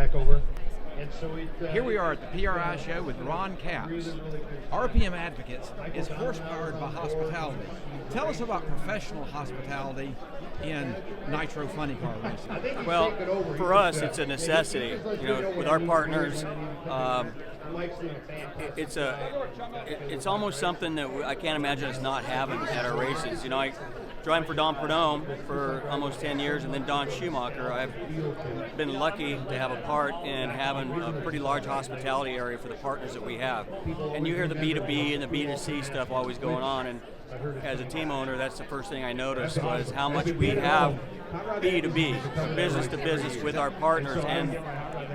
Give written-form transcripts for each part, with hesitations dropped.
Back over. Here we are at the PRI show with Ron Capps. RPM Advocates is horse-powered by hospitality. Tell us about professional hospitality in nitro funny car racing. Well, for us, it's a necessity. You know, with our partners, it's almost something that I can't imagine us not having at our races. You know, I driving for Don Perdome for almost 10 years, and then Don Schumacher. I've been lucky to have a part in having a pretty large hospitality area for the partners that we have. And you hear the B2B and the B2C stuff always going on, and as a team owner, that's the first thing I noticed was how much we have B2B, business to business with our partners, and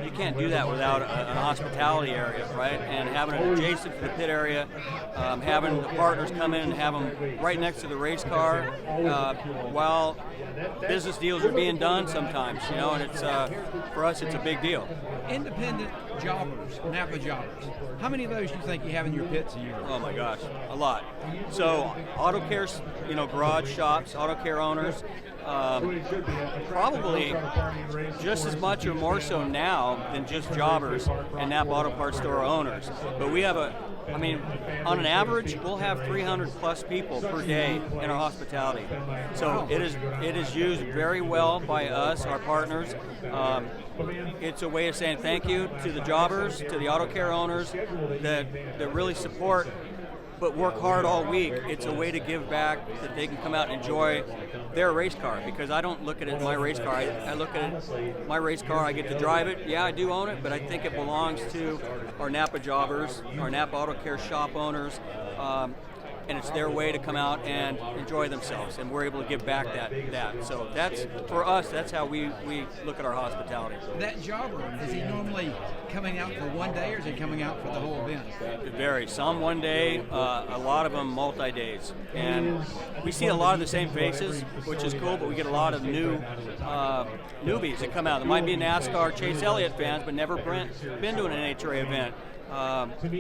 you can't do that without a hospitality area, right? And having it adjacent to the pit area, having the partners come in and have them right next to the race car, while business deals are being done sometimes, you know, and it's for us, it's a big deal. Independent jobbers, NAPA jobbers. How many of those do you think you have in your pits a year? Oh my gosh, a lot. So auto care, you know, garage shops, auto care owners, probably just as much or more so now than just jobbers and NAPA Auto Parts store owners. But we have I mean, on an average, we'll have 300 plus people per day in our hospitality. So it is used very well by us, our partners. It's a way of saying thank you to the jobbers, to the auto care owners that really support but work hard all week. It's a way to give back, that they can come out and enjoy their race car, because I don't look at it as my race car. I look at it, my race car, I get to drive it. Yeah, I do own it, but I think it belongs to our NAPA jobbers, our NAPA Auto Care shop owners, and it's their way to come out and enjoy themselves, and we're able to give back that. So that's, for us, that's how we look at our hospitality. That jobber, is he normally coming out for one day, or is he coming out for the whole event? It varies. Some one day, a lot of them multi-days. And we see a lot of the same faces, which is cool, but we get a lot of newbies that come out. There might be NASCAR Chase Elliott fans, but never been to an NHRA event.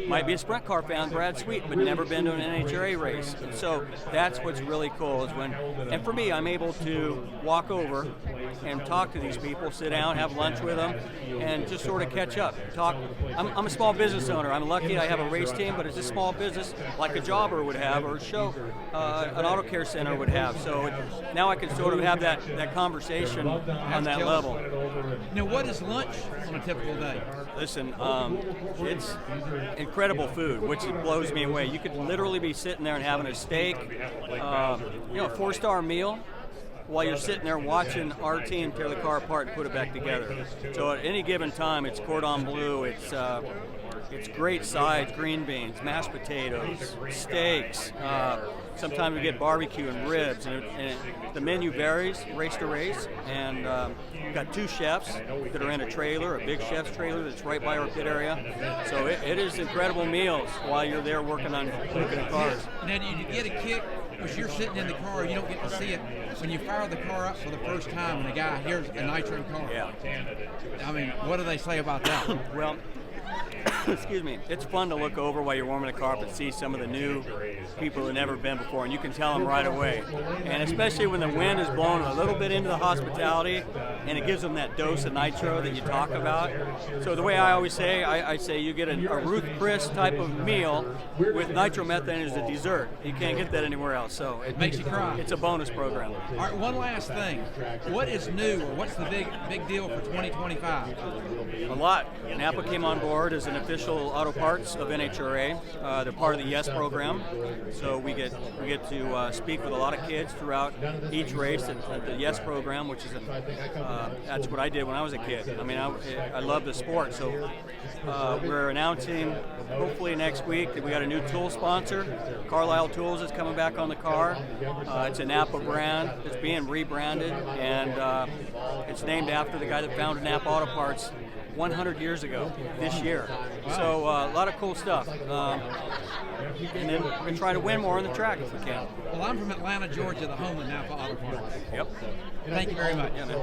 Might be a sprint car fan, Brad Sweet, but never been to an NHRA race. And so that's what's really cool is when, and for me, I'm able to walk over and talk to these people, sit down, have lunch with them, and just sort of catch up, talk. I'm a small business owner. I'm lucky I have a race team, but it's a small business like a jobber would have, or a show, an auto care center would have. So now I can sort of have that conversation on that level. Now, what is lunch on a typical day? Listen, it's incredible food, which blows me away. You could literally be sitting there and having a steak, you know, a 4-star meal, while you're sitting there watching our team tear the car apart and put it back together. So at any given time, it's cordon bleu, it's great sides, green beans, mashed potatoes, steaks. Sometimes we get barbecue and ribs, and the menu varies race to race. And we've got 2 chefs that are in a trailer, a big chef's trailer that's right by our pit area. So it is incredible meals while you're there working on cars. Now, do you get a kick because you're sitting in the car, you don't get to see it, when you fire the car up for the first time and a guy hears a nitro car? Yeah. I mean, what do they say about that? Well, excuse me, it's fun to look over while you're warming the car up and see some of the new people who have never been before, and you can tell them right away. And especially when the wind is blowing a little bit into the hospitality, and it gives them that dose of nitro that you talk about. So the way I always say, I say you get a Ruth Chris type of meal with nitromethane as a dessert. You can't get that anywhere else. So it makes you cry. It's a bonus program. All right, one last thing. What is new, or what's the big deal for 2025? A lot. NAPA came on board as an official auto parts of NHRA. They're part of the YES program, so we get to speak with a lot of kids throughout each race at the YES program, which is that's what I did when I was a kid. I mean, I love the sport, so we're announcing hopefully next week that we got a new tool sponsor. Carlisle Tools is coming back on the car. It's a NAPA brand. It's being rebranded, and it's named after the guy that founded NAPA Auto Parts 100 years ago this year. So a lot of cool stuff. And then we're going to try to win more on the track if we can. Well, I'm from Atlanta, Georgia, the home of NAPA Auto Parts. Yep. Thank you very much. Yeah, man.